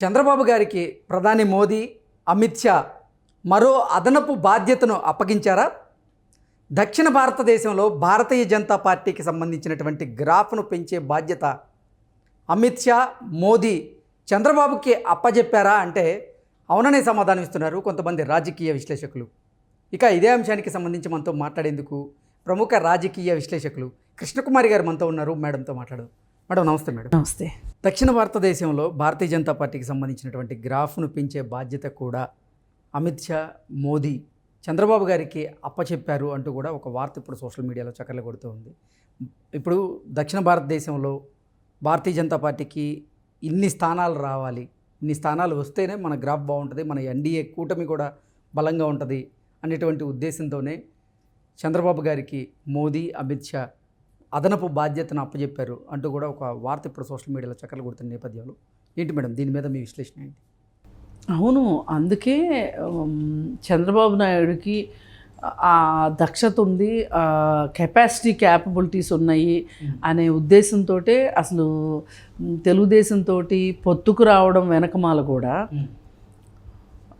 చంద్రబాబు గారికి ప్రధాని మోదీ, అమిత్ షా మరో అదనపు బాధ్యతను అప్పగించారా? దక్షిణ భారతదేశంలో భారతీయ జనతా పార్టీకి సంబంధించినటువంటి గ్రాఫ్ను పెంచే బాధ్యత అమిత్ షా, మోదీ చంద్రబాబుకి అప్పజెప్పారా అంటే అవుననే సమాధానం ఇస్తున్నారు కొంతమంది రాజకీయ విశ్లేషకులు. ఇక ఇదే అంశానికి సంబంధించి మనతో మాట్లాడేందుకు ప్రముఖ రాజకీయ విశ్లేషకులు కృష్ణకుమారి గారు మనతో ఉన్నారు. మేడంతో మాట్లాడదాం. మేడం నమస్తే. మేడం నమస్తే. దక్షిణ భారతదేశంలో భారతీయ జనతా పార్టీకి సంబంధించినటువంటి గ్రాఫ్ను పెంచే బాధ్యత కూడా అమిత్ షా, మోదీ చంద్రబాబు గారికి అప్పచెప్పారు అంటూ కూడా ఒక వార్త ఇప్పుడు సోషల్ మీడియాలో చక్కర్లు కొడుతూ ఉంది. ఇప్పుడు దక్షిణ భారతదేశంలో భారతీయ జనతా పార్టీకి ఇన్ని స్థానాలు రావాలి, ఇన్ని స్థానాలు వస్తేనే మన గ్రాఫ్ బాగుంటుంది, మన ఎన్డీఏ కూటమి కూడా బలంగా ఉంటుంది అనేటువంటి ఉద్దేశంతోనే చంద్రబాబు గారికి మోదీ, అమిత్ షా అదనపు బాధ్యతను అప్పచెప్పారు అంటూ కూడా ఒక వార్త ఇప్పుడు సోషల్ మీడియాలో చక్కర్లు కొడుతున్న నేపథ్యంలో ఏంటి మేడం దీని మీద మీ విశ్లేషణ ఏంటి? అవును, అందుకే చంద్రబాబు నాయుడుకి ఆ దక్షత ఉంది, కెపాసిటీ, క్యాపబిలిటీస్ ఉన్నాయి అనే ఉద్దేశంతో అసలు తెలుగుదేశంతో పొత్తుకు రావడం వెనకమాల కూడా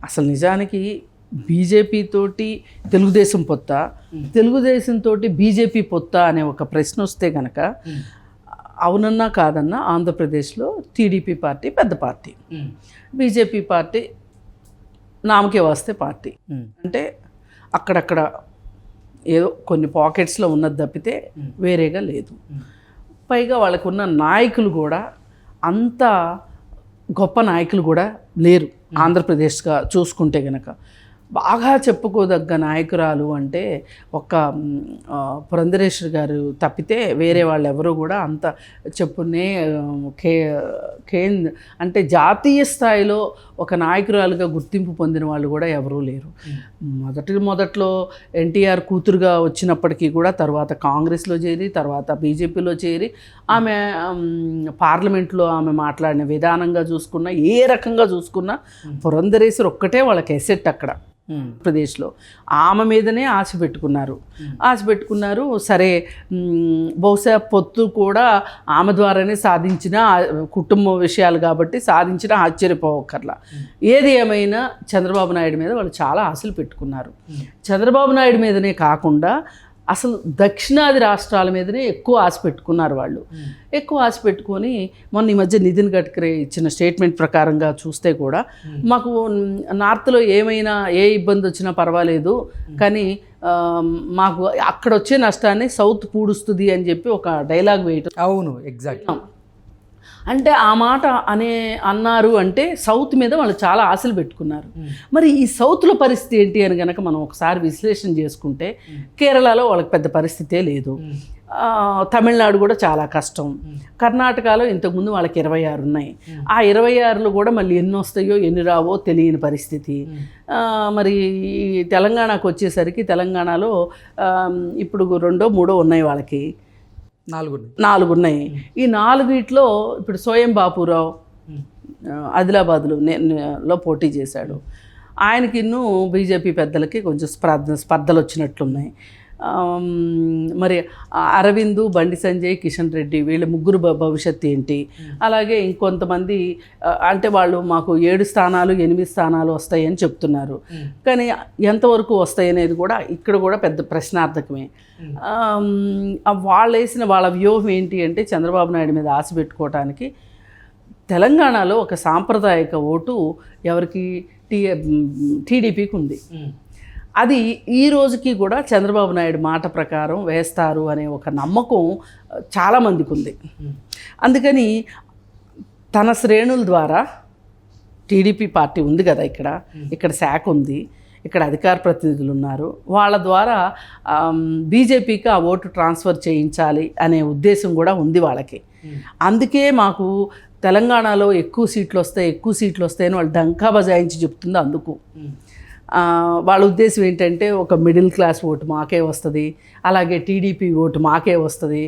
అసలు నిజానికి బీజేపీ తోటి తెలుగుదేశం పొత్త, తెలుగుదేశంతో బీజేపీ పొత్త అనే ఒక ప్రశ్న వస్తే కనుక అవునన్నా కాదన్నా ఆంధ్రప్రదేశ్లో టీడీపీ పార్టీ పెద్ద పార్టీ, బీజేపీ పార్టీ నామకే వస్తే పార్టీ. అంటే అక్కడక్కడ ఏదో కొన్ని పాకెట్స్లో ఉన్నది తప్పితే వేరేగా లేదు. పైగా వాళ్ళకు ఉన్న నాయకులు కూడా అంత గొప్ప నాయకులు కూడా లేరు. ఆంధ్రప్రదేశ్గా చూసుకుంటే కనుక బాగా చెప్పుకోదగ్గ నాయకురాలు అంటే ఒక పురంధరేశ్వరి గారు తప్పితే వేరే వాళ్ళు ఎవరు కూడా అంత చెప్పునే అంటే జాతీయ స్థాయిలో ఒక నాయకురాలుగా గుర్తింపు పొందిన వాళ్ళు కూడా ఎవరూ లేరు. మొదట్లో ఎన్టీఆర్ కూతురుగా వచ్చినప్పటికీ కూడా తర్వాత కాంగ్రెస్లో చేరి, తర్వాత బీజేపీలో చేరి, ఆమె పార్లమెంట్లో ఆమె మాట్లాడిన విధానంగా చూసుకున్నా, ఏ రకంగా చూసుకున్నా పురంధరేశ్వరి ఒక్కటే వాళ్ళకి ఎసెట్ అక్కడ ప్రదేశ్లో. ఆమె మీదనే ఆశ పెట్టుకున్నారు. సరే, బహుశా పొత్తు కూడా ఆమె ద్వారానే సాధించిన కుటుంబ విషయాలు కాబట్టి సాధించిన ఆశ్చర్యపోవక్కర్లా. ఏది ఏమైనా చంద్రబాబు నాయుడు మీద వాళ్ళు చాలా ఆశలు పెట్టుకున్నారు. చంద్రబాబు నాయుడు మీదనే కాకుండా అసలు దక్షిణాది రాష్ట్రాల మీదనే ఎక్కువ ఆశ పెట్టుకున్నారు వాళ్ళు. ఎక్కువ ఆశ పెట్టుకొని మొన్న ఈ మధ్య నితిన్ గడ్కరీ ఇచ్చిన స్టేట్మెంట్ ప్రకారంగా చూస్తే కూడా మాకు నార్త్లో ఏమైనా ఏ ఇబ్బంది వచ్చినా పర్వాలేదు, కానీ మాకు అక్కడ వచ్చే నష్టాన్ని సౌత్ పూడుస్తుంది అని చెప్పి ఒక డైలాగ్ వేయటం. అవును, ఎగ్జాక్ట్. అంటే ఆ మాట అన్నారు అంటే సౌత్ మీద వాళ్ళు చాలా ఆశలు పెట్టుకున్నారు. మరి ఈ సౌత్లో పరిస్థితి ఏంటి అని కనుక మనం ఒకసారి విశ్లేషణ చేసుకుంటే కేరళలో వాళ్ళకి పెద్ద పరిస్థితే లేదు, తమిళనాడు కూడా చాలా కష్టం, కర్ణాటకలో ఇంతకుముందు వాళ్ళకి 26 ఉన్నాయి. ఆ 26లో కూడా మళ్ళీ ఎన్ని వస్తాయో ఎన్ని రావో తెలియని పరిస్థితి. మరి తెలంగాణకు వచ్చేసరికి తెలంగాణలో ఇప్పుడు 2, 3 ఉన్నాయి, వాళ్ళకి 4 ఉన్నాయి. ఈ 4 ఇప్పుడు స్వయం బాపురావు ఆదిలాబాద్లో పోటీ చేశాడు. ఆయనకి ఇన్నూ బీజేపీ పెద్దలకి కొంచెం స్పర్ధలు వచ్చినట్లున్నాయి. మరి అరవింద్, బండి సంజయ్, కిషన్ రెడ్డి వీళ్ళ ముగ్గురు భవిష్యత్తు ఏంటి? అలాగే ఇంకొంతమంది అంటే వాళ్ళు మాకు 7 స్థానాలు 8 స్థానాలు వస్తాయని చెప్తున్నారు, కానీ ఎంతవరకు వస్తాయి అనేది కూడా ఇక్కడ కూడా పెద్ద ప్రశ్నార్థకమే. వాళ్ళు వేసిన వాళ్ళ వ్యూహం ఏంటి అంటే చంద్రబాబు నాయుడు మీద ఆశ పెట్టుకోవటానికి తెలంగాణలో ఒక సాంప్రదాయక ఓటు ఎవరికి టీడీపీకి ఉంది. అది ఈ రోజుకి కూడా చంద్రబాబు నాయుడు మాట ప్రకారం వేస్తారు అనే ఒక నమ్మకం చాలామందికి ఉంది. అందుకని తన శ్రేణుల ద్వారా టీడీపీ పార్టీ ఉంది కదా, ఇక్కడ శాఖ ఉంది, ఇక్కడ అధికార ప్రతినిధులు ఉన్నారు, వాళ్ళ ద్వారా బీజేపీకి ఆ ఓటు ట్రాన్స్ఫర్ చేయించాలి అనే ఉద్దేశం కూడా ఉంది వాళ్ళకి. అందుకే మాకు తెలంగాణలో ఎక్కువ సీట్లు వస్తాయని వాళ్ళు డంకా బజాయించి చెప్తుంది. అందుకు వాళ్ళ ఉద్దేశం ఏంటంటే ఒక మిడిల్ క్లాస్ ఓటు మాకే వస్తుంది, అలాగే టీడీపీ ఓటు మాకే వస్తుంది,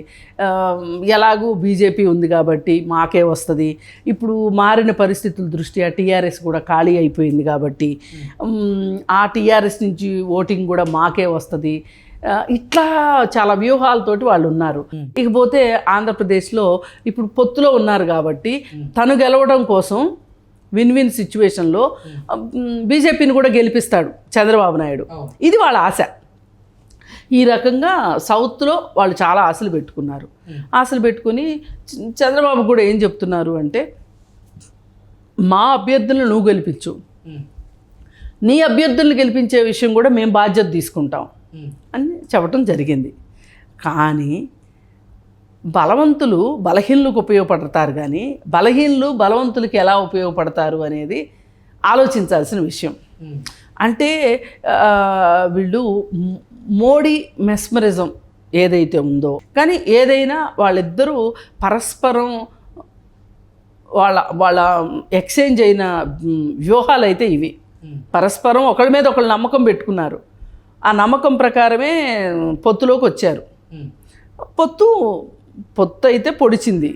ఎలాగూ బీజేపీ ఉంది కాబట్టి మాకే వస్తుంది, ఇప్పుడు మారిన పరిస్థితుల దృష్ట్యా టీఆర్ఎస్ కూడా ఖాళీ అయిపోయింది కాబట్టి ఆ టీఆర్ఎస్ నుంచి ఓటింగ్ కూడా మాకే వస్తుంది, ఇట్లా చాలా వ్యూహాలతోటి వాళ్ళు ఉన్నారు. ఇకపోతే ఆంధ్రప్రదేశ్లో ఇప్పుడు పొత్తులో ఉన్నారు కాబట్టి తను గెలవడం కోసం విన్ విన్ సిచ్యువేషన్లో బీజేపీని కూడా గెలిపిస్తాడు చంద్రబాబు నాయుడు. ఇది వాళ్ళ ఆశ. ఈ రకంగా సౌత్లో వాళ్ళు చాలా ఆశలు పెట్టుకున్నారు. ఆశలు పెట్టుకుని చంద్రబాబు కూడా ఏం చెప్తున్నారు అంటే, మా అభ్యర్థులను నువ్వు గెలిపించు, నీ అభ్యర్థులను గెలిపించే విషయం కూడా మేము బాధ్యత తీసుకుంటాం అని చెప్పటం జరిగింది. కానీ బలవంతులు బలహీనులకు ఉపయోగపడతారు, కానీ బలహీనులు బలవంతులకి ఎలా ఉపయోగపడతారు అనేది ఆలోచించాల్సిన విషయం. అంటే వీళ్ళు మోడీ మెస్మరిజం ఏదైతే ఉందో, కానీ ఏదైనా వాళ్ళిద్దరూ పరస్పరం వాళ్ళ ఎక్స్చేంజ్ అయిన వ్యూహాలు అయితే ఇవి. పరస్పరం ఒకళ్ళ మీద ఒకళ్ళు నమ్మకం పెట్టుకున్నారు. ఆ నమ్మకం ప్రకారమే పొత్తులోకి వచ్చారు. పొత్తు అయితే పొడిచింది.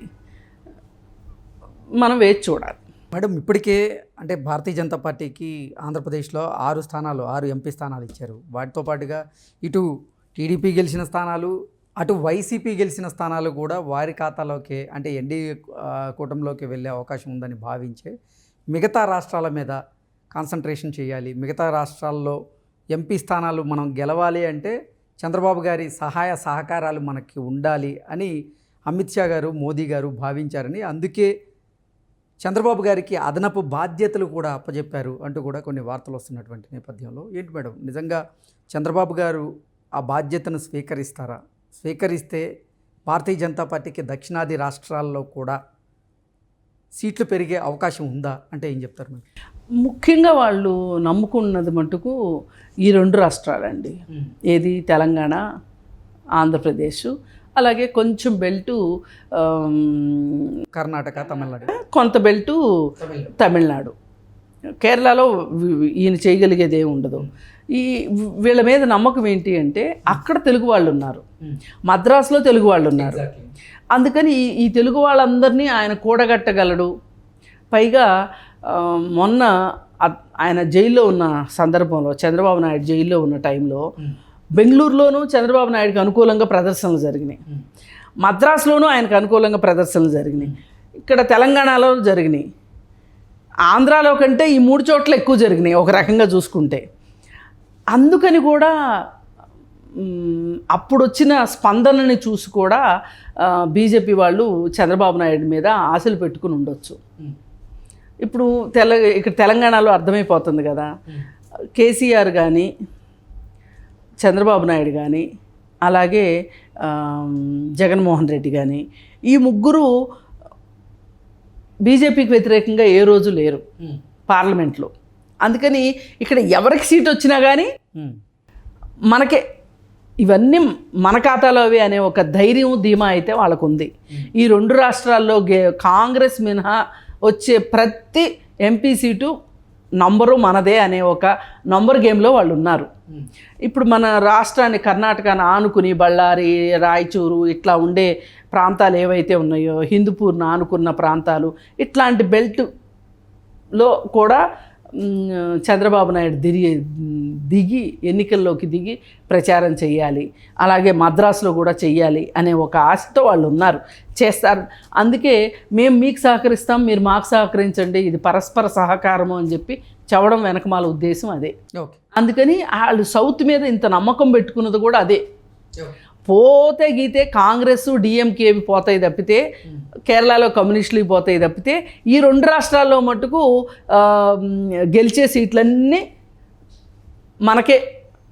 మనం వేచి చూడాలి. మేడం, ఇప్పటికే అంటే భారతీయ జనతా పార్టీకి ఆంధ్రప్రదేశ్లో 6 ఎంపీ స్థానాలు ఇచ్చారు. వాటితో పాటుగా ఇటు టీడీపీ గెలిచిన స్థానాలు, అటు వైసీపీ గెలిచిన స్థానాలు కూడా వారి ఖాతాలోకే, అంటే ఎన్డీఏ కూటమిలోకి వెళ్ళే అవకాశం ఉందని భావించే మిగతా రాష్ట్రాల మీద కాన్సన్ట్రేషన్ చేయాలి. మిగతా రాష్ట్రాల్లో ఎంపీ స్థానాలు మనం గెలవాలి అంటే చంద్రబాబు గారి సహాయ సహకారాలు మనకి ఉండాలి అని అమిత్ షా గారు, మోదీ గారు భావించారని, అందుకే చంద్రబాబు గారికి అదనపు బాధ్యతలు కూడా అప్పచెప్పారు అంటూ కూడా కొన్ని వార్తలు వస్తున్నటువంటి నేపథ్యంలో ఏంటి మేడం, నిజంగా చంద్రబాబు గారు ఆ బాధ్యతను స్వీకరిస్తారా? స్వీకరిస్తే భారతీయ జనతా పార్టీకి దక్షిణాది రాష్ట్రాల్లో కూడా సీట్లు పెరిగే అవకాశం ఉందా అంటే ఏం చెప్తారు మీరు? ముఖ్యంగా వాళ్ళు నమ్ముకున్నది మటుకు ఈ 2 రాష్ట్రాలండి. ఏది తెలంగాణ, ఆంధ్రప్రదేశ్, అలాగే కొంచెం బెల్టు కర్ణాటక, తమిళనాడు, కొంత బెల్టు తమిళనాడు. కేరళలో ఈయన చేయగలిగేది ఏమి ఉండదు. వీళ్ళ మీద నమ్మకం ఏంటి అంటే అక్కడ తెలుగు వాళ్ళు ఉన్నారు, మద్రాసులో తెలుగు వాళ్ళు ఉన్నారు. అందుకని ఈ తెలుగు వాళ్ళందరినీ ఆయన కూడగట్టగలడు. పైగా మొన్న ఆయన జైల్లో ఉన్న సందర్భంలో, చంద్రబాబు నాయుడు జైల్లో ఉన్న టైంలో బెంగళూరులోనూ చంద్రబాబు నాయుడుకి అనుకూలంగా ప్రదర్శనలు జరిగినాయి, మద్రాసులోనూ ఆయనకు అనుకూలంగా ప్రదర్శనలు జరిగినాయి, ఇక్కడ తెలంగాణలో జరిగినాయి, ఆంధ్రాలో కంటే ఈ 3 చోట్ల ఎక్కువ జరిగినాయి ఒక రకంగా చూసుకుంటే. అందుకని కూడా అప్పుడు వచ్చిన స్పందనని చూసి కూడా బీజేపీ వాళ్ళు చంద్రబాబు నాయుడు మీద ఆశలు పెట్టుకుని ఉండొచ్చు. ఇప్పుడు ఇక్కడ తెలంగాణలో అర్థమైపోతుంది కదా, కేసీఆర్ కానీ చంద్రబాబు నాయుడు కానీ అలాగే జగన్మోహన్ రెడ్డి కానీ ఈ ముగ్గురు బీజేపీకి వ్యతిరేకంగా ఏ రోజు లేరు పార్లమెంట్లో. అందుకని ఇక్కడ ఎవరికి సీట్ వచ్చినా కానీ మనకే ఇవన్నీ మన ఖాతాలోవి అనే ఒక ధైర్యం, ధీమా అయితే వాళ్ళకు ఉంది. ఈ 2 రాష్ట్రాల్లో కాంగ్రెస్ మినహా వచ్చే ప్రతి ఎంపీ సీటు నంబరు మనదే అనే ఒక నంబర్ గేమ్లో వాళ్ళు ఉన్నారు. ఇప్పుడు మన రాష్ట్రాన్ని కర్ణాటకను ఆనుకుని బళ్ళారి, రాయచూరు ఇట్లా ఉండే ప్రాంతాలు ఏవైతే ఉన్నాయో, హిందూపూర్ను ఆనుకున్న ప్రాంతాలు, ఇట్లాంటి బెల్ట్లో కూడా చంద్రబాబు నాయుడు దిగి ఎన్నికల్లోకి దిగి ప్రచారం చేయాలి, అలాగే మద్రాసులో కూడా చెయ్యాలి అనే ఒక ఆశతో వాళ్ళు ఉన్నారు, చేస్తారు. అందుకే మేము మీకు సహకరిస్తాం, మీరు మాకు సహకరించండి, ఇది పరస్పర సహకారము అని చెప్పి చెప్పడం వెనకమాల ఉద్దేశం అదే. అందుకని వాళ్ళు సౌత్ మీద ఇంత నమ్మకం పెట్టుకున్నది కూడా అదే. పోతే గీతే కాంగ్రెస్, డిఎంకే పోతాయి తప్పితే, కేరళలో కమ్యూనిస్టులు పోతాయి తప్పితే, ఈ 2 రాష్ట్రాల్లో మటుకు గెలిచే సీట్లన్నీ మనకే